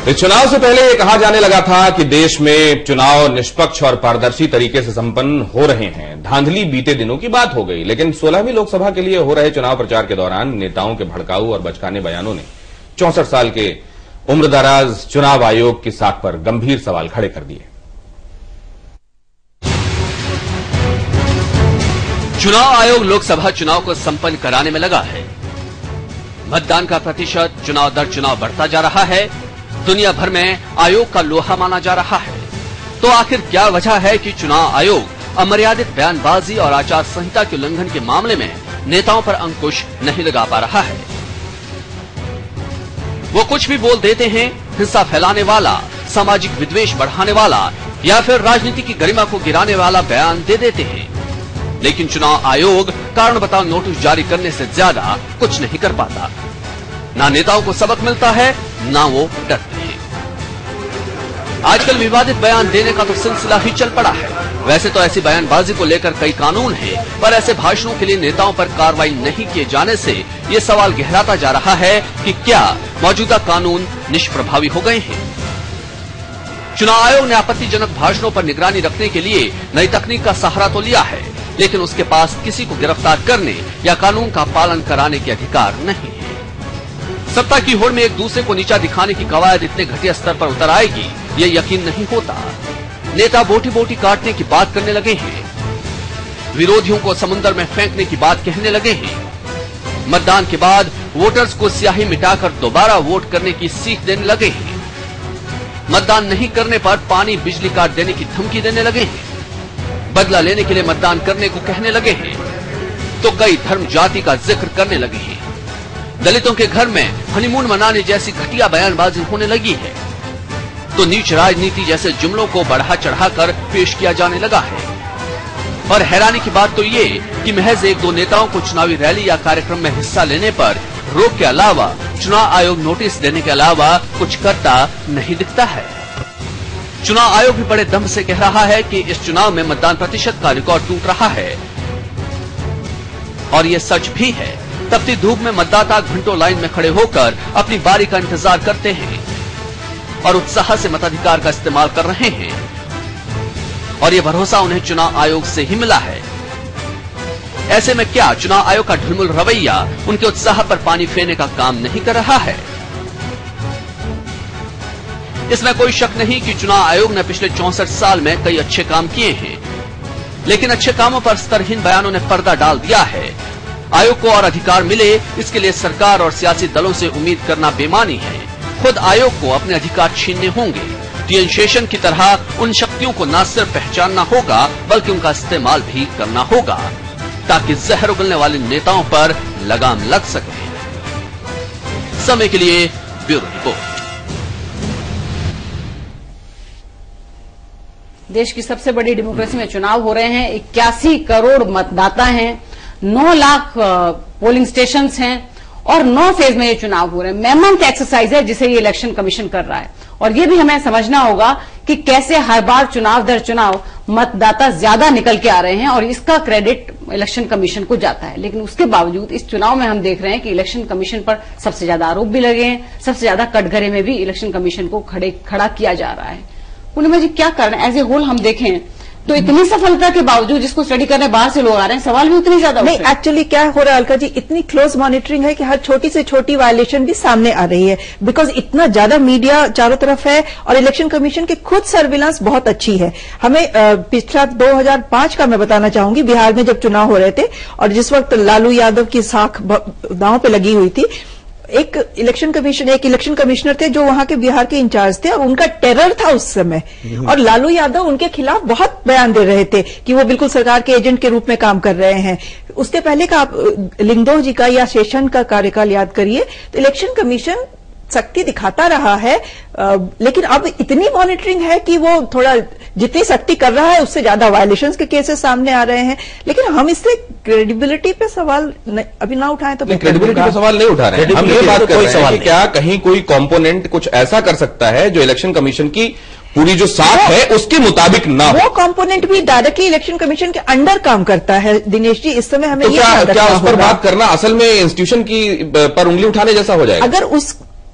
इस चुनाव से पहले ये कहा जाने लगा था कि देश में चुनाव निष्पक्ष और पारदर्शी तरीके से संपन्न हो रहे हैं। धांधली बीते दिनों की बात हो गई, लेकिन 16वीं लोकसभा के लिए हो रहे चुनाव प्रचार के दौरान नेताओं के भड़काऊ और बचकाने बयानों ने 64 साल के उम्रदराज चुनाव आयोग की साख पर गंभीर सवाल खड़े कर दिए। चुनाव आयोग लोकसभा चुनाव को संपन्न कराने में लगा है। मतदान का प्रतिशत चुनाव दर चुनाव बढ़ता जा रहा है। दुनिया भर में आयोग का लोहा माना जा रहा है। तो आखिर क्या वजह है कि चुनाव आयोग अमर्यादित बयानबाजी और आचार संहिता के उल्लंघन के मामले में नेताओं पर अंकुश नहीं लगा पा रहा है? वो कुछ भी बोल देते हैं, हिंसा फैलाने वाला, सामाजिक विद्वेष बढ़ाने वाला या फिर राजनीति की गरिमा को गिराने वाला बयान दे देते हैं। लेकिन चुनाव आयोग कारण बताओ नोटिस जारी करने से ज्यादा कुछ नहीं कर पाता। ना नेताओं को सबक मिलता है, ना वो डरते हैं। आजकल विवादित बयान देने का तो सिलसिला ही चल पड़ा है। वैसे तो ऐसी बयानबाजी को लेकर कई कानून हैं, पर ऐसे भाषणों के लिए नेताओं पर कार्रवाई नहीं किए जाने से ये सवाल गहराता जा रहा है कि क्या मौजूदा कानून निष्प्रभावी हो गए हैं। चुनाव आयोग ने आपत्तिजनक भाषणों पर निगरानी रखने के लिए नई तकनीक का सहारा तो लिया है, लेकिन उसके पास किसी को गिरफ्तार करने या कानून का पालन कराने के अधिकार नहीं है। सत्ता की होड़ में एक दूसरे को नीचा दिखाने की कवायद इतने घटिया स्तर पर उतर आएगी, ये यकीन नहीं होता। नेता बोटी बोटी काटने की बात करने लगे हैं, विरोधियों को समुद्र में फेंकने की बात कहने लगे हैं, मतदान के बाद वोटर्स को स्याही मिटाकर दोबारा वोट करने की सीख देने लगे हैं, मतदान नहीं करने पर पानी बिजली काट देने की धमकी देने लगे हैं, बदला लेने के लिए मतदान करने को कहने लगे हैं, तो कई धर्म जाति का जिक्र करने लगे हैं। दलितों के घर में हनीमून मनाने जैसी घटिया बयानबाजी होने लगी है, तो नीच राजनीति जैसे जुमलों को बढ़ा चढ़ाकर पेश किया जाने लगा है। और हैरानी की बात तो ये कि महज एक दो नेताओं को चुनावी रैली या कार्यक्रम में हिस्सा लेने पर रोक के अलावा चुनाव आयोग नोटिस देने के अलावा कुछ करता नहीं दिखता है। चुनाव आयोग भी बड़े दम से कह रहा है कि इस चुनाव में मतदान प्रतिशत का रिकॉर्ड टूट रहा है, और ये सच भी है। तपती धूप में मतदाता घंटों लाइन में खड़े होकर अपनी बारी का इंतजार करते हैं और उत्साह से मताधिकार का इस्तेमाल कर रहे हैं, और ये भरोसा उन्हें चुनाव आयोग से ही मिला है। ऐसे में क्या चुनाव आयोग का ढुलमुल रवैया उनके उत्साह पर पानी फेरने का काम नहीं कर रहा है? इसमें कोई शक नहीं कि चुनाव आयोग ने पिछले 64 साल में कई अच्छे काम किए हैं, लेकिन अच्छे कामों पर स्तरहीन बयानों ने पर्दा डाल दिया है। आयोग को और अधिकार मिले, इसके लिए सरकार और सियासी दलों से उम्मीद करना बेमानी है। खुद आयोग को अपने अधिकार छीनने होंगे। टीएन शेषन की तरह उन शक्तियों को न सिर्फ पहचानना होगा, बल्कि उनका इस्तेमाल भी करना होगा, ताकि जहर उगलने वाले नेताओं पर लगाम लग सके। समय के लिए ब्यूरो रिपोर्ट। देश की सबसे बड़ी डेमोक्रेसी में चुनाव हो रहे हैं। 81 करोड़ मतदाता हैं, 9 लाख पोलिंग स्टेशंस हैं और 9 फेज में ये चुनाव हो रहे हैं। मैमोथ एक्सरसाइज है जिसे ये इलेक्शन कमीशन कर रहा है, और ये भी हमें समझना होगा कि कैसे हर बार चुनाव दर चुनाव मतदाता ज्यादा निकल के आ रहे हैं, और इसका क्रेडिट इलेक्शन कमीशन को जाता है। लेकिन उसके बावजूद इस चुनाव में हम देख रहे हैं कि इलेक्शन कमीशन पर सबसे ज्यादा आरोप भी लगे हैं, सबसे ज्यादा कटघरे में भी इलेक्शन कमीशन को खड़ा किया जा रहा है। पूर्णिमा जी, क्या कारण एज ए होल हम देखें तो इतनी सफलता के बावजूद जिसको स्टडी करने बाहर से लोग आ रहे हैं, सवाल भी उतनी ज्यादा नहीं। एक्चुअली क्या हो रहा है अलका जी, इतनी क्लोज मॉनिटरिंग है कि हर छोटी से छोटी वायलेशन भी सामने आ रही है, बिकॉज इतना ज्यादा मीडिया चारों तरफ है, और इलेक्शन कमीशन की खुद सर्विलांस बहुत अच्छी है। हमें पिछला 2005 का मैं बताना चाहूंगी, बिहार में जब चुनाव हो रहे थे और जिस वक्त लालू यादव की साख दांव पे लगी हुई थी, एक इलेक्शन कमिश्नर थे जो वहां के बिहार के इंचार्ज थे, और उनका टेरर था उस समय, और लालू यादव उनके खिलाफ बहुत बयान दे रहे थे कि वो बिल्कुल सरकार के एजेंट के रूप में काम कर रहे हैं। उसके पहले का आप लिंगदोह जी का या शेषन का कार्यकाल याद करिए, तो इलेक्शन कमीशन सख्ती दिखाता रहा है, लेकिन अब इतनी मॉनिटरिंग है कि वो थोड़ा जितनी सख्ती कर रहा है उससे ज्यादा वायलेशंस के केसेस सामने आ रहे हैं। लेकिन हम इससे क्रेडिबिलिटी पे सवाल अभी ना उठाएं तो क्रेडिबिलिटी पे सवाल नहीं उठा रहे हैं। हम ये बात कर रहे हैं कि क्या कहीं कोई कंपोनेंट कुछ ऐसा कर सकता है जो इलेक्शन कमीशन की पूरी जो साख है उसके मुताबिक ना हो। वो कंपोनेंट भी डायरेक्टली इलेक्शन कमीशन के अंडर काम करता है दिनेश जी, इस समय हमें तो क्या उस पर बात करना असल में इंस्टीट्यूशन की पर उंगली उठाने जैसा हो जाएगा? अगर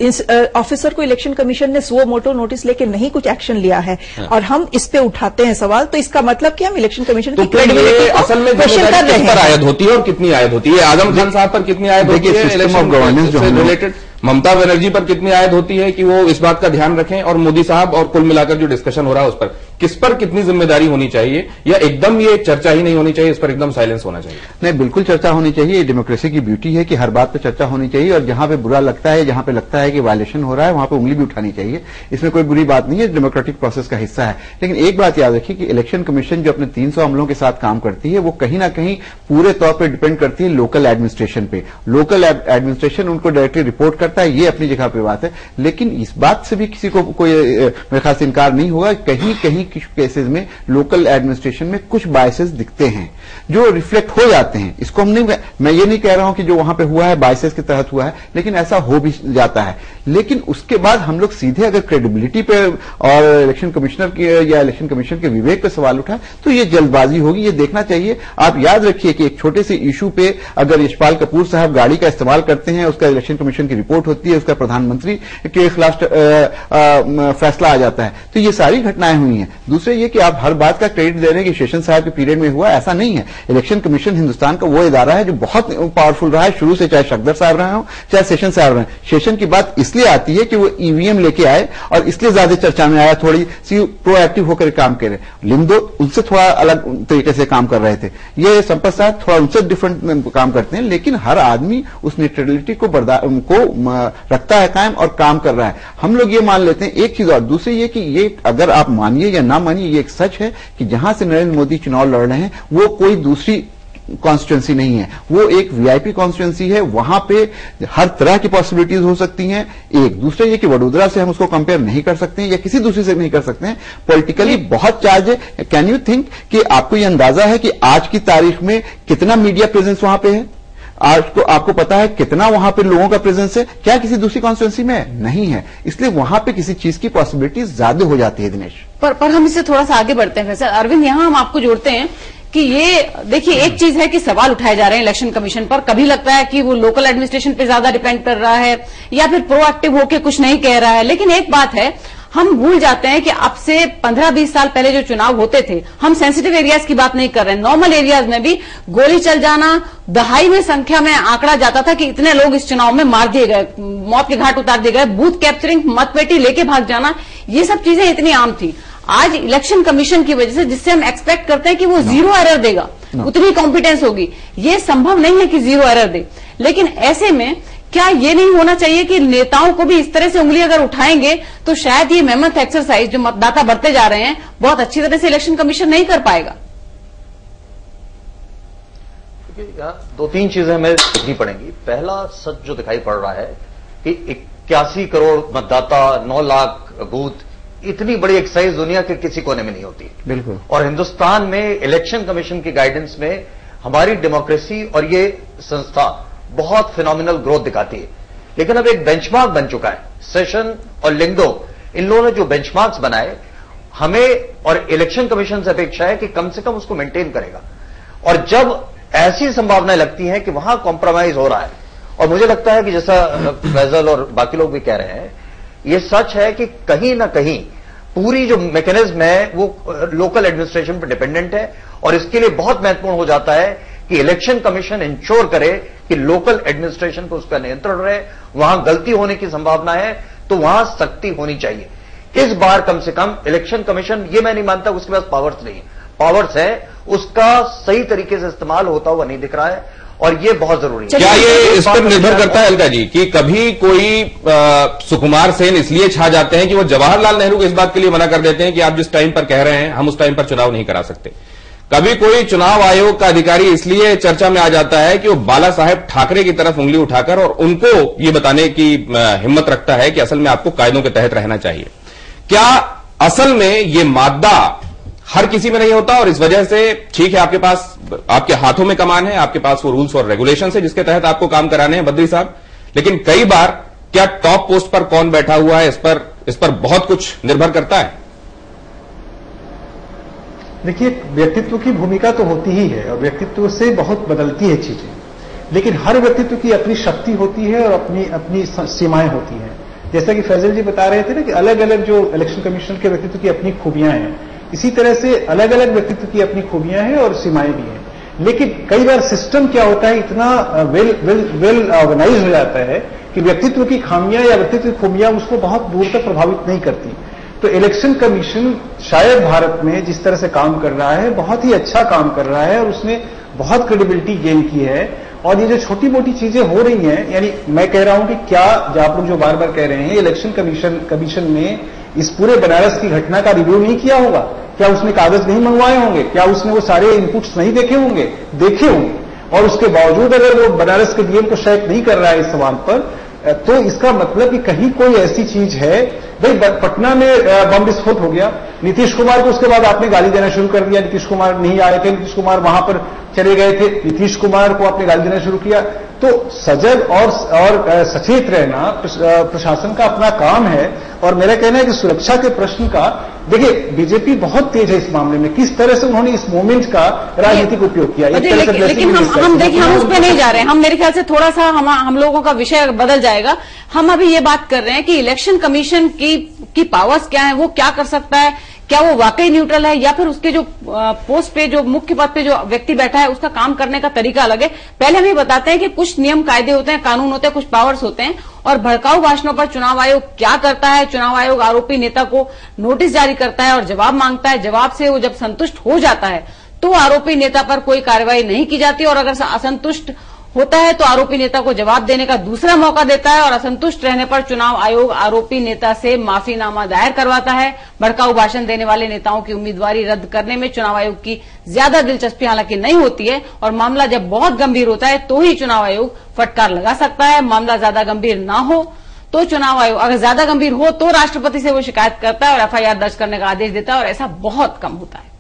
ऑफिसर को इलेक्शन कमीशन ने सुओ मोटो नोटिस लेके नहीं कुछ एक्शन लिया है और हम इस पे उठाते हैं सवाल, तो इसका मतलब कि हम इलेक्शन कमीशन की क्रेडिबिलिटी को असल में क्वेश्चन कर रहे किस पर आयद होती है और कितनी आयद होती है? आजम खान साहब पर कितनी आयद होती है? सिस्टम ऑफ गवर्नेंस जो रिलेटेड ममता बनर्जी पर कितनी आयद होती है कि वो इस बात का ध्यान रखें? और मोदी साहब और कुल मिलाकर जो डिस्कशन हो रहा है उस पर किस पर कितनी जिम्मेदारी होनी चाहिए, या एकदम ये चर्चा ही नहीं होनी चाहिए, इस पर एकदम साइलेंस होना चाहिए? नहीं, बिल्कुल चर्चा होनी चाहिए। ये डेमोक्रेसी की ब्यूटी है कि हर बात पर चर्चा होनी चाहिए और जहां पे बुरा लगता है, जहां पे लगता है कि वायलेशन हो रहा है, वहां पे उंगली भी उठानी चाहिए। इसमें कोई बुरी बात नहीं है, डेमोक्रेटिक प्रोसेस का हिस्सा है। लेकिन एक बात याद रखिए कि इलेक्शन कमीशन जो अपने 300 अमलों के साथ काम करती है, वो कहीं ना कहीं पूरे तौर पर डिपेंड करती है लोकल एडमिनिस्ट्रेशन पे। लोकल एडमिनिस्ट्रेशन उनको डायरेक्टली रिपोर्ट करता है, ये अपनी जगह पे बात है। लेकिन इस बात से भी किसी को कोई मेरे ख्याल से इनकार नहीं होगा, कहीं कहीं कुछ केसेस में लोकल एडमिनिस्ट्रेशन में कुछ बायसेस दिखते हैं जो रिफ्लेक्ट हो जाते हैं। इसको हम नहीं, मैं ये नहीं कह रहा हूं कि जो वहां पे हुआ है बायसेस के तहत हुआ है, लेकिन ऐसा हो भी जाता है। लेकिन उसके बाद हम लोग सीधे अगर क्रेडिबिलिटी पे और इलेक्शन कमिश्नर की या इलेक्शन कमीशन के विवेक पे सवाल उठाए तो ये जल्दबाजी होगी। ये देखना चाहिए। आप याद रखिए कि एक छोटे से इशू पे अगर यशपाल कपूर साहब गाड़ी का इस्तेमाल करते हैं, उसका इलेक्शन कमीशन की रिपोर्ट होती है, उसका प्रधानमंत्री के खिलाफ फैसला आ जाता है, तो ये सारी घटनाएं हुई हैं। दूसरे ये कि आप हर बात का क्रेडिट दे रहे हैं कि शेषन साहब के पीरियड में हुआ, ऐसा नहीं है। इलेक्शन कमीशन हिंदुस्तान का वो इदारा है जो बहुत पावरफुल रहा है शुरू से, चाहे शक्दर साहब रहे हो चाहे शेषन साहब रहे। शेषन की बात इसलिए आती है कि वो ईवीएम लेके आए और इसलिए ज्यादा चर्चा में आया, थोड़ी सी प्रोएक्टिव होकर काम करे। लिंगदो उनसे थोड़ा अलग तरीके से काम कर रहे थे, ये संपत साहब थोड़ा उनसे डिफरेंट काम करते हैं, लेकिन हर आदमी उस न्यूट्रलिटी को रखता है कायम और काम कर रहा है। हम लोग ये मान लेते हैं। एक चीज और, दूसरी ये कि ये अगर आप मानिए या ना मानिए, ये एक सच है कि जहां से नरेंद्र मोदी चुनाव लड़ रहे हैं वो कोई दूसरी कॉन्स्टिट्यूंसी नहीं है, वो एक वीआईपी कॉन्स्टिट्यूंसी है। वहां पे हर तरह की पॉसिबिलिटीज हो सकती हैं। एक दूसरे ये कि वडोदरा से हम उसको कंपेयर नहीं कर सकते हैं या किसी दूसरे से नहीं कर सकते हैं। पॉलिटिकली बहुत चार्ज है। कैन यू थिंक कि आपको ये अंदाजा है कि आज की तारीख में कितना मीडिया प्रेजेंस वहां पे है? आज को आपको पता है कितना वहां पे लोगों का प्रेजेंस है? क्या किसी दूसरी कॉन्स्टिट्यूंसी में नहीं है? इसलिए वहां पे किसी चीज की पॉसिबिलिटी ज्यादा हो जाती है। दिनेश, पर हम इससे थोड़ा सा आगे बढ़ते हैं। सर अरविंद, यहां हम आपको जोड़ते हैं कि ये देखिए, एक चीज है कि सवाल उठाए जा रहे हैं इलेक्शन कमीशन पर। कभी लगता है कि वो लोकल एडमिनिस्ट्रेशन पे ज्यादा डिपेंड कर रहा है या फिर प्रोएक्टिव होके कुछ नहीं कह रहा है। लेकिन एक बात है, हम भूल जाते हैं कि अब से 15-20 साल पहले जो चुनाव होते थे, हम सेंसिटिव एरियाज की बात नहीं कर रहे हैं, नॉर्मल एरियाज में भी गोली चल जाना, दहाई में संख्या में आंकड़ा जाता था कि इतने लोग इस चुनाव में मार दिए गए, मौत के घाट उतार दिए गए, बूथ कैप्चरिंग, मतपेटी लेके भाग जाना, ये सब चीजें इतनी आम थी। आज इलेक्शन कमीशन की वजह से, जिससे हम एक्सपेक्ट करते हैं कि वो जीरो एरर देगा, उतनी कॉम्पिटेंस होगी, ये संभव नहीं है कि जीरो एरर दे। लेकिन ऐसे में क्या ये नहीं होना चाहिए कि नेताओं को भी इस तरह से उंगली अगर उठाएंगे तो शायद ये मेहनत एक्सरसाइज जो मतदाता बढ़ते जा रहे हैं बहुत अच्छी तरह से इलेक्शन कमीशन नहीं कर पाएगा? दो तीन चीजें हमें देखनी पड़ेंगी। पहला सच जो दिखाई पड़ रहा है कि 81 करोड़ मतदाता, 9 लाख बूथ, इतनी बड़ी एक्सरसाइज दुनिया के किसी कोने में नहीं होती। बिल्कुल। और हिंदुस्तान में इलेक्शन कमीशन की गाइडेंस में हमारी डेमोक्रेसी और ये संस्था बहुत फिनोमिनल ग्रोथ दिखाती है। लेकिन अब एक बेंचमार्क बन चुका है। सेशन और लिंगदो, इन लोगों ने जो बेंचमार्क्स बनाए, हमें और इलेक्शन कमीशन से अपेक्षा है कि कम से कम उसको मेंटेन करेगा। और जब ऐसी संभावनाएं लगती हैं कि वहां कॉम्प्रोमाइज हो रहा है, और मुझे लगता है कि जैसा फैजल और बाकी लोग भी कह रहे हैं, ये सच है कि कहीं ना कहीं पूरी जो मैकेनिज्म है वो लोकल एडमिनिस्ट्रेशन पर डिपेंडेंट है। और इसके लिए बहुत महत्वपूर्ण हो जाता है कि इलेक्शन कमीशन इंश्योर करे कि लोकल एडमिनिस्ट्रेशन पर उसका नियंत्रण रहे। वहां गलती होने की संभावना है तो वहां सख्ती होनी चाहिए। इस बार कम से कम इलेक्शन कमीशन, ये मैं नहीं मानता उसके पास पावर्स नहीं है, पावर्स है, उसका सही तरीके से इस्तेमाल होता हुआ नहीं दिख रहा है, और ये बहुत जरूरी है। क्या ये इस पर निर्भर करता है अलका जी कि कभी कोई सुकुमार सेन इसलिए छा जाते हैं कि वो जवाहरलाल नेहरू को इस बात के लिए मना कर देते हैं कि आप जिस टाइम पर कह रहे हैं हम उस टाइम पर चुनाव नहीं करा सकते? कभी कोई चुनाव आयोग का अधिकारी इसलिए चर्चा में आ जाता है कि वो बाला साहेब ठाकरे की तरफ उंगली उठाकर और उनको ये बताने की हिम्मत रखता है कि असल में आपको कायदों के तहत रहना चाहिए। क्या असल में ये मादा हर किसी में नहीं होता और इस वजह से ठीक है आपके पास, आपके हाथों में कमान है, आपके पास वो रूल्स और रेगुलेशन है जिसके तहत आपको काम कराने हैं बद्री साहब, लेकिन कई बार क्या टॉप पोस्ट पर कौन बैठा हुआ है इस पर बहुत कुछ निर्भर करता है? देखिए, व्यक्तित्व की भूमिका तो होती ही है और व्यक्तित्व से बहुत बदलती है चीजें, लेकिन हर व्यक्तित्व की अपनी शक्ति होती है और अपनी अपनी सीमाएं होती हैं। जैसा कि फैजल जी बता रहे थे ना कि अलग अलग जो इलेक्शन कमीशन के व्यक्तित्व की अपनी खूबियां हैं, इसी तरह से अलग अलग व्यक्तित्व की अपनी खूबियां हैं और सीमाएं भी हैं। लेकिन कई बार सिस्टम क्या होता है, इतना वेल ऑर्गेनाइज हो जाता है कि व्यक्तित्व की खामियां या व्यक्तित्व की खूबियां उसको बहुत दूर तक प्रभावित नहीं करती। तो इलेक्शन कमीशन शायद भारत में जिस तरह से काम कर रहा है, बहुत ही अच्छा काम कर रहा है और उसने बहुत क्रेडिबिलिटी गेन की है। और ये जो छोटी मोटी चीजें हो रही हैं, यानी मैं कह रहा हूं कि क्या आप लोग जो बार बार कह रहे हैं इलेक्शन कमीशन ने इस पूरे बनारस की घटना का रिव्यू नहीं किया होगा, क्या उसने कागज नहीं मंगवाए होंगे, क्या उसने वो सारे इनपुट्स नहीं देखे होंगे, देखे होंगे। और उसके बावजूद अगर वो बनारस के डीएम को शायद नहीं कर रहा है इस सवाल पर, तो इसका मतलब कि कहीं कोई ऐसी चीज है। भाई पटना में बम विस्फोट हो गया, नीतीश कुमार को उसके बाद आपने गाली देना शुरू कर दिया, नीतीश कुमार नहीं आए थे, नीतीश कुमार वहां पर चले गए थे, नीतीश कुमार को आपने गाली देना शुरू किया। तो सजग और सचेत रहना प्रशासन का अपना काम है। और मेरा कहना है कि सुरक्षा के प्रश्न का, देखिए बीजेपी बहुत तेज है इस मामले में, किस तरह से उन्होंने इस मोमेंट का राजनीतिक उपयोग किया। लेकिन हम देखिए, हम उस पर नहीं जा रहे हैं। हम मेरे ख्याल से थोड़ा सा हम लोगों का विषय बदल जाएगा। हम अभी ये बात कर रहे हैं कि इलेक्शन कमीशन की पावर्स क्या है, वो क्या कर सकता है, क्या वो वाकई न्यूट्रल है, या फिर उसके जो पोस्ट पे, जो मुख्य पद पे जो व्यक्ति बैठा है, उसका काम करने का तरीका अलग है। पहले हम ये बताते हैं कि कुछ नियम कायदे होते हैं, कानून होते हैं, कुछ पावर्स होते हैं, और भड़काऊ भाषणों पर चुनाव आयोग क्या करता है। चुनाव आयोग आरोपी नेता को नोटिस जारी करता है और जवाब मांगता है। जवाब से वो जब संतुष्ट हो जाता है तो आरोपी नेता पर कोई कार्रवाई नहीं की जाती, और अगर असंतुष्ट होता है तो आरोपी नेता को जवाब देने का दूसरा मौका देता है, और असंतुष्ट रहने पर चुनाव आयोग आरोपी नेता से माफीनामा दायर करवाता है। भड़काऊ भाषण देने वाले नेताओं की उम्मीदवारी रद्द करने में चुनाव आयोग की ज्यादा दिलचस्पी हालांकि नहीं होती है, और मामला जब बहुत गंभीर होता है तो ही चुनाव आयोग फटकार लगा सकता है। मामला ज्यादा गंभीर ना हो तो चुनाव आयोग, अगर ज्यादा गंभीर हो तो राष्ट्रपति से वो शिकायत करता है और एफआईआर दर्ज करने का आदेश देता है, और ऐसा बहुत कम होता है।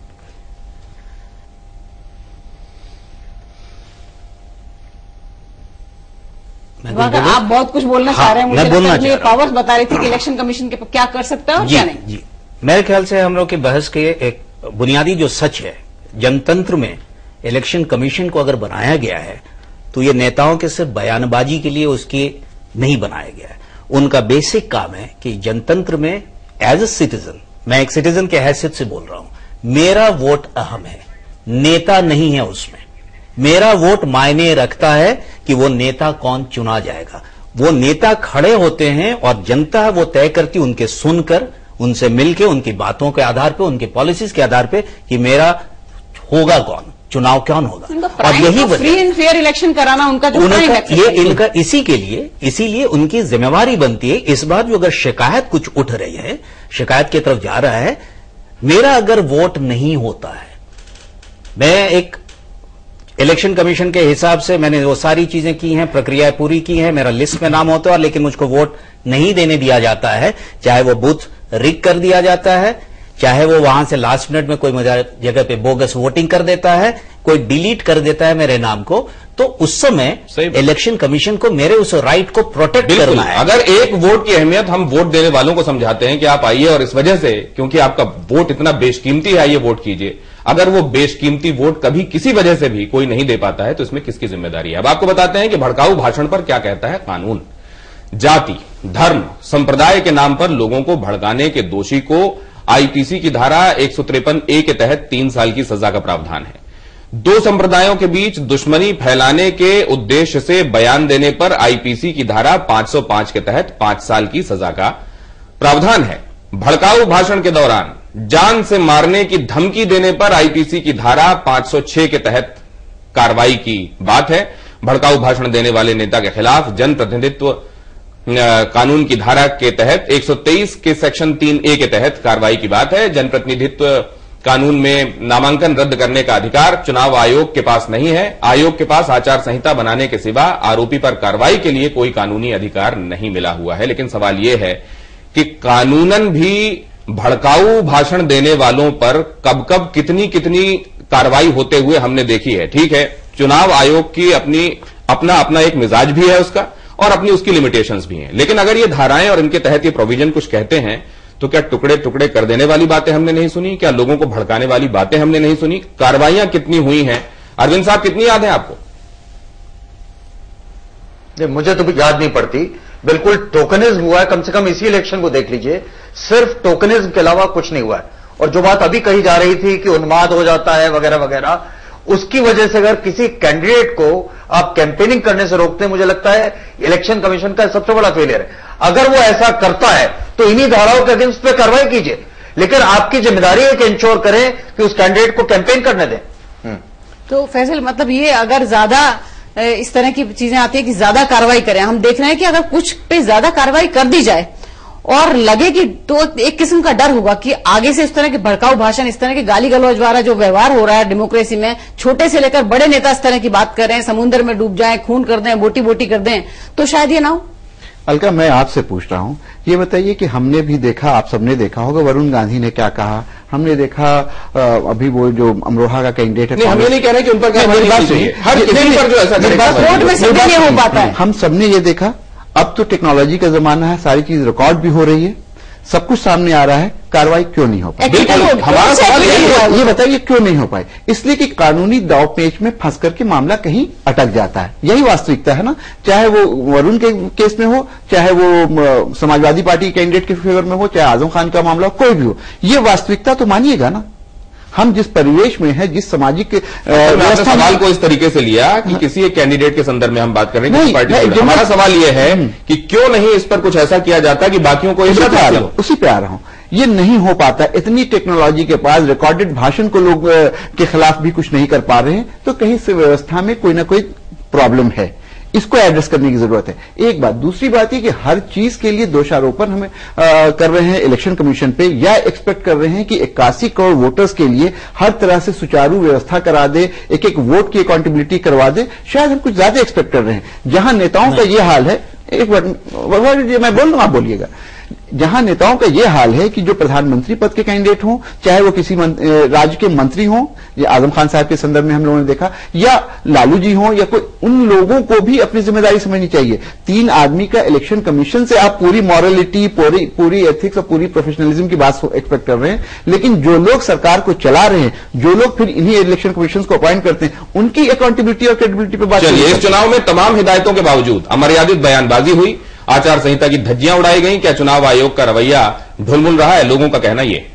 आप बहुत कुछ बोलना चाह रहे हैं, मुझे लगता है पावर्स बता रही थी कि इलेक्शन कमीशन के क्या कर सकता है और क्या नहीं। जी, मेरे ख्याल से हम लोग की बहस के एक बुनियादी जो सच है, जनतंत्र में इलेक्शन कमीशन को अगर बनाया गया है तो ये नेताओं के सिर्फ बयानबाजी के लिए उसकी नहीं बनाया गया है। उनका बेसिक काम है कि जनतंत्र में एज ए सिटीजन, मैं एक सिटीजन के हैसियत से बोल रहा हूं, मेरा वोट अहम है, नेता नहीं है उसमें। मेरा वोट मायने रखता है कि वो नेता कौन चुना जाएगा। वो नेता खड़े होते हैं और जनता वो तय करती, उनके सुनकर, उनसे मिलकर, उनकी बातों के आधार पे, उनकी पॉलिसीज के आधार पे कि मेरा होगा कौन, चुनाव कौन होगा। और यही फ्री एंड फेयर इलेक्शन कराना उनका जो इनका इसीलिए उनकी जिम्मेवारी बनती है। इस बार जो अगर शिकायत कुछ उठ रही है, शिकायत की तरफ जा रहा है, मेरा अगर वोट नहीं होता है, मैं एक इलेक्शन कमीशन के हिसाब से मैंने वो सारी चीजें की हैं, प्रक्रियाएं पूरी की हैं, मेरा लिस्ट में नाम होता है, लेकिन मुझको वोट नहीं देने दिया जाता है, चाहे वो बूथ रिग कर दिया जाता है, चाहे वो वहां से लास्ट मिनट में कोई जगह पे बोगस वोटिंग कर देता है, कोई डिलीट कर देता है मेरे नाम को, तो उस समय इलेक्शन कमीशन को मेरे उस राइट को प्रोटेक्ट करना है। अगर एक वोट की अहमियत हम वोट देने वालों को समझाते हैं कि आप आइए और इस वजह से, क्योंकि आपका वोट इतना बेशकीमती है, आइए वोट कीजिए, अगर वो बेशकीमती वोट कभी किसी वजह से भी कोई नहीं दे पाता है तो इसमें किसकी जिम्मेदारी है। अब आपको बताते हैं कि भड़काऊ भाषण पर क्या कहता है कानून। जाति, धर्म, संप्रदाय के नाम पर लोगों को भड़काने के दोषी को आईपीसी की धारा 153A के तहत 3 साल की सजा का प्रावधान है। दो संप्रदायों के बीच दुश्मनी फैलाने के उद्देश्य से बयान देने पर आईपीसी की धारा 505 के तहत 5 साल की सजा का प्रावधान है। भड़काऊ भाषण के दौरान जान से मारने की धमकी देने पर आईपीसी की धारा 506 के तहत कार्रवाई की बात है। भड़काऊ भाषण देने वाले नेता के खिलाफ जनप्रतिनिधित्व कानून की धारा के तहत 123 के सेक्शन 3A के तहत कार्रवाई की बात है। जनप्रतिनिधित्व कानून में नामांकन रद्द करने का अधिकार चुनाव आयोग के पास नहीं है। आयोग के पास आचार संहिता बनाने के सिवा आरोपी पर कार्रवाई के लिए कोई कानूनी अधिकार नहीं मिला हुआ है। लेकिन सवाल यह है कि कानूनन भी भड़काऊ भाषण देने वालों पर कब कब कितनी कितनी कार्रवाई होते हुए हमने देखी है। ठीक है, चुनाव आयोग की अपना एक मिजाज भी है उसका, और अपनी उसकी लिमिटेशंस भी हैं। लेकिन अगर ये धाराएं और इनके तहत ये प्रोविजन कुछ कहते हैं तो क्या टुकड़े टुकड़े कर देने वाली बातें हमने नहीं सुनी? क्या लोगों को भड़काने वाली बातें हमने नहीं सुनी? कार्रवाइयां कितनी हुई हैं? अरविंद साहब, कितनी याद है आपको? मुझे तो याद नहीं पड़ती, बिल्कुल टोकनिज्म हुआ है। कम से कम इसी इलेक्शन को देख लीजिए, सिर्फ टोकनिज्म के अलावा कुछ नहीं हुआ है। और जो बात अभी कही जा रही थी कि उन्माद हो जाता है वगैरह वगैरह, उसकी वजह से अगर किसी कैंडिडेट को आप कैंपेनिंग करने से रोकते हैं, मुझे लगता है इलेक्शन कमीशन का सबसे बड़ा फेलियर है। अगर वो ऐसा करता है तो इन्हीं धाराओं के अगेंस्ट पे कार्रवाई कीजिए, लेकिन आपकी जिम्मेदारी है कि इंश्योर करें कि उस कैंडिडेट को कैंपेन करने दें। तो फैसल, मतलब ये अगर ज्यादा इस तरह की चीजें आती है कि ज्यादा कार्रवाई करें, हम देख रहे हैं कि अगर कुछ पे ज्यादा कार्रवाई कर दी जाए और लगे कि, तो एक किस्म का डर होगा कि आगे से इस तरह के भड़काऊ भाषण, इस तरह के गाली गलौज वाला जो व्यवहार हो रहा है डेमोक्रेसी में, छोटे से लेकर बड़े नेता इस तरह की बात कर रहे हैं, समुद्र में डूब जाएं, खून कर दें, बोटी बोटी कर दें, तो शायद ये ना हो। अलका, मैं आपसे पूछ रहा हूं, ये बताइए कि हमने भी देखा, आप सबने देखा होगा वरुण गांधी ने क्या कहा, हमने देखा अभी वो जो अमरोहा का कैंडिडेट है। नहीं, हम ये नहीं कह रहे कि उन पर कार्रवाई नहीं चाहिए, हर किसी पर जो ऐसा करेगा कोर्ट में सिद्ध नहीं हो पाता है। हम सबने ये देखा, अब तो टेक्नोलॉजी का जमाना है, सारी चीज रिकॉर्ड भी हो रही है, सब कुछ सामने आ रहा है, कार्रवाई क्यों नहीं हो पाई? हमारा सवाल ये बताइए क्यों नहीं हो पाई? इसलिए कि कानूनी दांवपेच में फंस करके मामला कहीं अटक जाता है। यही वास्तविकता है ना, चाहे वो वरुण के केस में हो, चाहे वो समाजवादी पार्टी कैंडिडेट के फेवर में हो, चाहे आजम खान का मामला हो, कोई भी हो, ये वास्तविकता तो मानिएगा ना। हम जिस परिवेश में है, जिस सामाजिक सवाल को इस तरीके से लिया कि किसी एक कैंडिडेट के संदर्भ में हम बात कर रहे हैं, किसी पार्टी से। हमारा सवाल यह है कि क्यों नहीं इस पर कुछ ऐसा किया जाता कि बाकियों को उसी पे आ रहा हूं। ये नहीं हो पाता, इतनी टेक्नोलॉजी के पास रिकॉर्डेड भाषण को लोग के खिलाफ भी कुछ नहीं कर पा रहे हैं, तो कहीं से व्यवस्था में कोई ना कोई प्रॉब्लम है, इसको एड्रेस करने की जरूरत है। एक बात, दूसरी बात ये कि हर चीज के लिए दोषारोपण हमें कर रहे हैं इलेक्शन कमीशन पे, या एक्सपेक्ट कर रहे हैं कि 81 करोड़ वोटर्स के लिए हर तरह से सुचारू व्यवस्था करा दे, एक एक वोट की अकाउंटेबिलिटी करवा दे। शायद हम कुछ ज्यादा एक्सपेक्ट कर रहे हैं। जहां नेताओं का ये हाल है, एक बार मैं बोल लूं, आप बोलिएगा, जहां नेताओं का यह हाल है कि जो प्रधानमंत्री पद के कैंडिडेट हों, चाहे वो किसी राज्य के मंत्री हों, ये आजम खान साहब के संदर्भ में हम लोगों ने देखा, या लालू जी हों, या कोई, उन लोगों को भी अपनी जिम्मेदारी समझनी चाहिए। 3 आदमी का इलेक्शन कमीशन से आप पूरी मॉरलिटी, पूरी एथिक्स और पूरी प्रोफेशनलिज्म की बात एक्सपेक्ट कर रहे हैं, लेकिन जो लोग सरकार को चला रहे हैं, जो लोग फिर इन्हीं इलेक्शन कमीशन को अपॉइंट करते हैं, उनकी अकाउंटेबिलिटी और क्रेडिबिलिटी पर बात। चलिए, इस चुनाव में तमाम हिदायतों के बावजूद अमर्यादित बयानबाजी हुई, आचार संहिता की धज्जियां उड़ाई गई। क्या चुनाव आयोग का रवैया ढुलमुल रहा है? लोगों का कहना ये।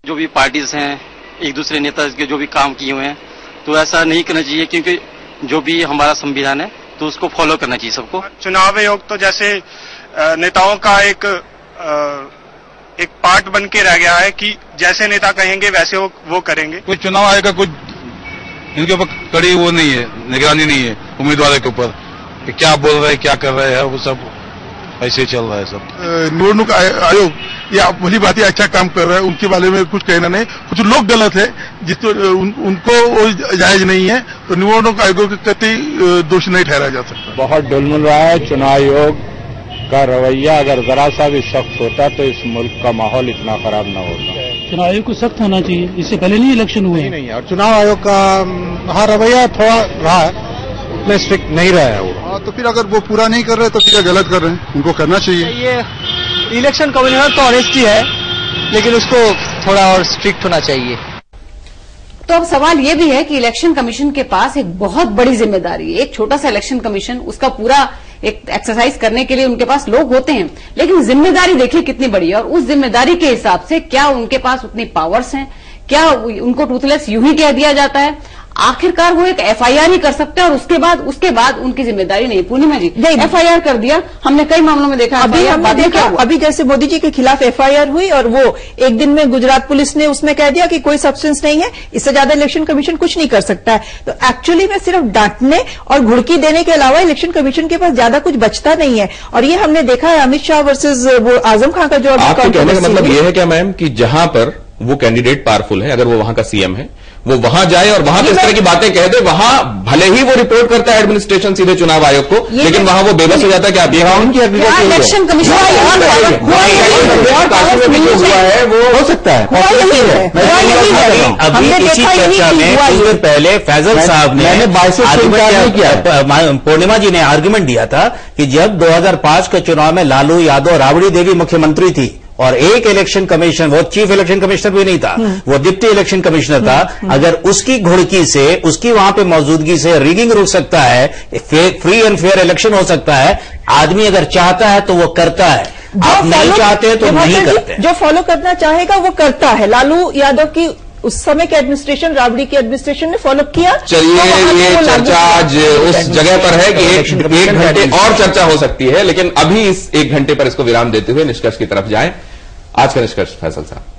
जो भी पार्टीज हैं, एक दूसरे नेता के जो भी काम किए हुए हैं, तो ऐसा नहीं करना चाहिए, क्योंकि जो भी हमारा संविधान है तो उसको फॉलो करना चाहिए सबको। चुनाव आयोग तो जैसे नेताओं का एक पार्ट बन के रह गया है कि जैसे नेता कहेंगे वैसे वो करेंगे। कुछ चुनाव आयोग का कुछ इनके ऊपर कड़ी वो नहीं है, निगरानी नहीं है उम्मीदवारों के ऊपर कि क्या बोल रहे हैं, क्या कर रहे हैं, वो सब ऐसे चल रहा है सब। निवडणूक आयोग या भली बात अच्छा काम कर रहा है, उनके बारे में कुछ कहना नहीं। कुछ लोग गलत है जिसको उनको वो जायज नहीं है, तो निवडणूक आयोग के कतई दोषी नहीं ठहराया जा सकता। बहुत ढुलमुल रहा है चुनाव आयोग का रवैया। अगर जरा सा भी सख्त होता तो इस मुल्क का माहौल इतना खराब न होता। चुनाव आयोग को सख्त होना चाहिए, इससे पहले नहीं इलेक्शन हुए। नहीं, और चुनाव आयोग का रवैया थोड़ा रहा है, स्ट्रिक्ट नहीं रहा है वो। तो फिर अगर वो पूरा नहीं कर रहे तो फिर गलत कर रहे हैं, उनको करना चाहिए। ये इलेक्शन कमीशन तो ऑनेस्टी है, लेकिन उसको थोड़ा और स्ट्रिक्ट होना चाहिए। तो अब सवाल ये भी है कि इलेक्शन कमीशन के पास एक बहुत बड़ी जिम्मेदारी है। एक छोटा सा इलेक्शन कमीशन, उसका पूरा एक एक्सरसाइज करने के लिए उनके पास लोग होते हैं, लेकिन जिम्मेदारी देखिए कितनी बड़ी है। और उस जिम्मेदारी के हिसाब से क्या उनके पास उतनी पावर्स हैं? क्या उनको टूथलेस यूं ही कह दिया जाता है? आखिरकार वो एक एफआईआर ही कर सकते हैं, और उसके बाद उनकी जिम्मेदारी नहीं। पूर्णिमा जी, एफआईआर कर दिया, हमने कई मामलों में देखा। अभी हमने देखा, अभी जैसे मोदी जी के खिलाफ एफआईआर हुई और वो एक दिन में गुजरात पुलिस ने उसमें कह दिया कि कोई सब्सटेंस नहीं है, इससे ज्यादा इलेक्शन कमीशन कुछ नहीं कर सकता है। तो एक्चुअली में सिर्फ डांटने और घुड़की देने के अलावा इलेक्शन कमीशन के पास ज्यादा कुछ बचता नहीं है। और ये हमने देखा है अमित शाह वर्सेज वो आजम खान का जो। आपके कहने का मतलब ये है क्या मैम कि जहां पर वो कैंडिडेट पावरफुल है, अगर वो वहां का सीएम है, वो वहां जाए और वहां इस तरह की बातें कह दे, वहां भले ही वो रिपोर्ट करता है एडमिनिस्ट्रेशन सीधे चुनाव आयोग को, लेकिन वहां वो बेबस हो जाता है कि आप ये इलेक्शन कमीशन हुआ है वो हो सकता है। अभी इसी चर्चा में कुछ देर पहले फैजल साहब ने पूर्णिमा जी ने आर्गुमेंट दिया था कि जब 2005 के चुनाव में लालू यादव राबड़ी देवी मुख्यमंत्री थी, और एक इलेक्शन कमीशन, वो चीफ इलेक्शन कमिश्नर भी नहीं था, वो डिप्टी इलेक्शन कमिश्नर था, अगर उसकी घुड़की से, उसकी वहां पे मौजूदगी से रिगिंग रुक सकता है, फ्री एंड फेयर इलेक्शन हो सकता है, आदमी अगर चाहता है तो वो करता है, आप नहीं चाहते हैं तो नहीं करते। जो फॉलो करना चाहेगा वो करता है। लालू यादव की उस समय के एडमिनिस्ट्रेशन, राबड़ी की एडमिनिस्ट्रेशन ने फॉलो किया। चलिए, ये चर्चा आज उस जगह पर है कि एक घंटे और चर्चा हो सकती है, लेकिन अभी इस 1 घंटे पर इसको विराम देते हुए निष्कर्ष की तरफ जाएं। आज का निष्कर्ष फैसल साहब।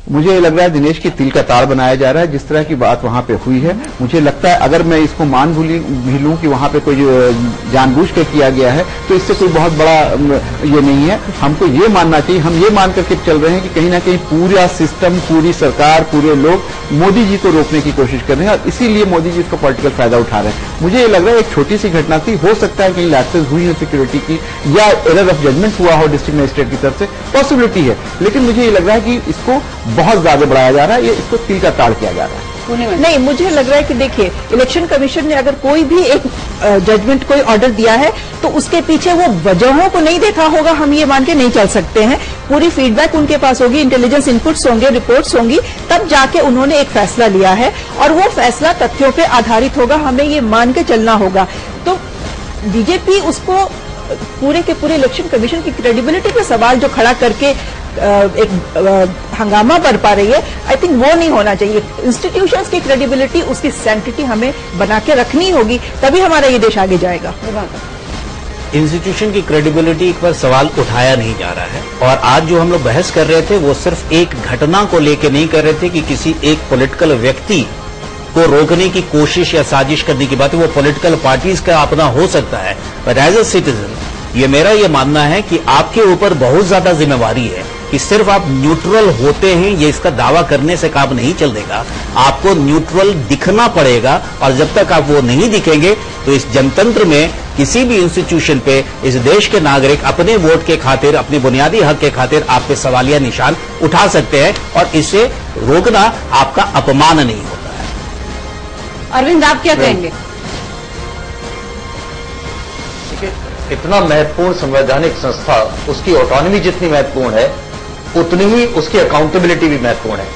मुझे ये लग रहा है दिनेश की तिल का ताड़ बनाया जा रहा है। जिस तरह की बात वहां पे हुई है, मुझे लगता है अगर मैं इसको मान भी लूं कि वहां पे कोई जानबूझ के किया गया है, तो इससे कोई बहुत बड़ा ये नहीं है। हमको ये मानना चाहिए, हम ये मान करके चल रहे हैं कि कहीं ना कहीं पूरा सिस्टम, पूरी सरकार, पूरे लोग मोदी जी को रोकने की कोशिश कर रहे हैं और इसीलिए मोदी जी इसका पॉलिटिकल फायदा उठा रहे हैं। मुझे ये लग रहा है एक छोटी सी घटना थी, हो सकता है कहीं लैप्सेस हुई हो सिक्योरिटी की या एरर ऑफ जजमेंट हुआ हो डिस्ट्रिक्ट मजिस्ट्रेट की तरफ से, पॉसिबिलिटी है, लेकिन मुझे ये लग रहा है कि इसको बहुत ज्यादा बढ़ाया जा रहा है, ये इसको तिल का ताड़ किया जा रहा है। नहीं, मुझे लग रहा है कि देखिए, इलेक्शन कमीशन ने अगर कोई भी एक जजमेंट, कोई ऑर्डर दिया है तो उसके पीछे वो वजहों को नहीं देखा होगा, हम ये मान के नहीं चल सकते हैं। पूरी फीडबैक उनके पास होगी, इंटेलिजेंस इनपुट्स होंगे, रिपोर्ट्स होंगी, तब जाके उन्होंने एक फैसला लिया है और वो फैसला तथ्यों पे आधारित होगा, हमें ये मान के चलना होगा। तो बीजेपी उसको पूरे के पूरे इलेक्शन कमीशन की क्रेडिबिलिटी पे सवाल जो खड़ा करके एक हंगामा बरपा रही है, आई थिंक वो नहीं होना चाहिए। इंस्टीट्यूशंस की क्रेडिबिलिटी, उसकी सैंक्टिटी हमें बना के रखनी होगी, तभी हमारा ये देश आगे जाएगा। इंस्टीट्यूशन की क्रेडिबिलिटी पर सवाल उठाया नहीं जा रहा है और आज जो हम लोग बहस कर रहे थे वो सिर्फ एक घटना को लेकर नहीं कर रहे थे कि किसी एक पॉलिटिकल व्यक्ति को रोकने की कोशिश या साजिश करने की बात है। वो पॉलिटिकल पार्टीज का अपना हो सकता है, बट एज अ सिटीजन ये मेरा ये मानना है कि आपके ऊपर बहुत ज्यादा जिम्मेवारी है कि सिर्फ आप न्यूट्रल होते हैं, ये इसका दावा करने से काम नहीं चल देगा। आपको न्यूट्रल दिखना पड़ेगा और जब तक आप वो नहीं दिखेंगे तो इस जनतंत्र में किसी भी इंस्टीट्यूशन पे इस देश के नागरिक अपने वोट के खातिर, अपने बुनियादी हक के खातिर आप पे सवालिया निशान उठा सकते हैं और इसे रोकना आपका अपमान नहीं होता है। अरविंद, आप क्या कहेंगे? इतना महत्वपूर्ण संवैधानिक संस्था, उसकी ऑटोनॉमी जितनी महत्वपूर्ण है, उतनी ही उसकी अकाउंटेबिलिटी भी महत्वपूर्ण है।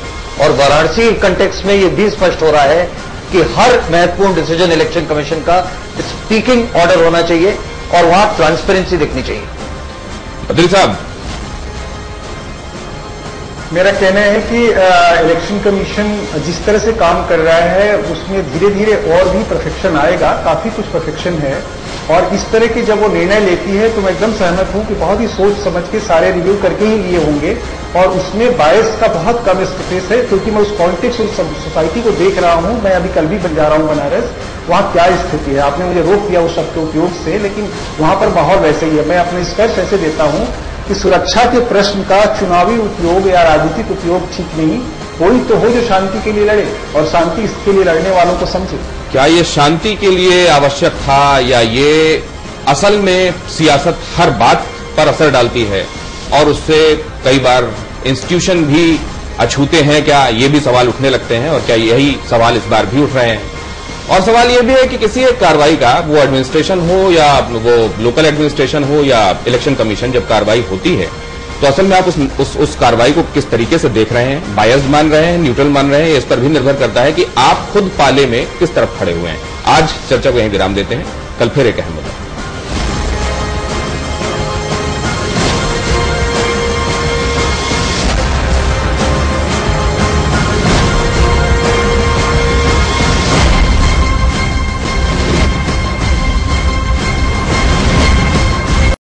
और वाराणसी कंटेक्स्ट में यह भी स्पष्ट हो रहा है कि हर महत्वपूर्ण डिसीजन इलेक्शन कमीशन का स्पीकिंग ऑर्डर होना चाहिए और वहां ट्रांसपेरेंसी दिखनी चाहिए। अब्दुल साहब, मेरा कहना है कि इलेक्शन कमीशन जिस तरह से काम कर रहा है उसमें धीरे धीरे और भी परफेक्शन आएगा, काफी कुछ परफेक्शन है। और इस तरह की जब वो निर्णय लेती है तो मैं एकदम सहमत हूं कि बहुत ही सोच समझ के सारे रिव्यू करके ही लिए होंगे और उसमें बायस का बहुत कम स्पेस है, क्योंकि मैं उस कॉन्टेक्स्ट उस सोसाइटी को देख रहा हूं। मैं अभी कल भी बन जा रहा हूं बनारस, वहां क्या स्थिति है। आपने मुझे रोक दिया उस शब्द के उपयोग से, लेकिन वहां पर माहौल वैसे ही है। मैं अपने स्पर्श ऐसे देता हूं कि सुरक्षा के प्रश्न का चुनावी उपयोग या राजनीतिक उपयोग ठीक नहीं। कोई तो हो जो शांति के लिए लड़े और शांति के लिए लड़ने वालों को समझे। क्या ये शांति के लिए आवश्यक था या ये असल में सियासत हर बात पर असर डालती है और उससे कई बार इंस्टीट्यूशन भी अछूते हैं? क्या ये भी सवाल उठने लगते हैं और क्या यही सवाल इस बार भी उठ रहे हैं? और सवाल यह भी है कि किसी एक कार्रवाई का, वो एडमिनिस्ट्रेशन हो या वो लोकल एडमिनिस्ट्रेशन हो या इलेक्शन कमीशन, जब कार्रवाई होती है तो असल में आप उस कार्रवाई को किस तरीके से देख रहे हैं? बायस्ड मान रहे हैं, न्यूट्रल मान रहे हैं? इस पर भी निर्भर करता है कि आप खुद पाले में किस तरफ खड़े हुए हैं। आज चर्चा को यहीं विराम देते हैं, कल फिर एक अहम मुद्दा।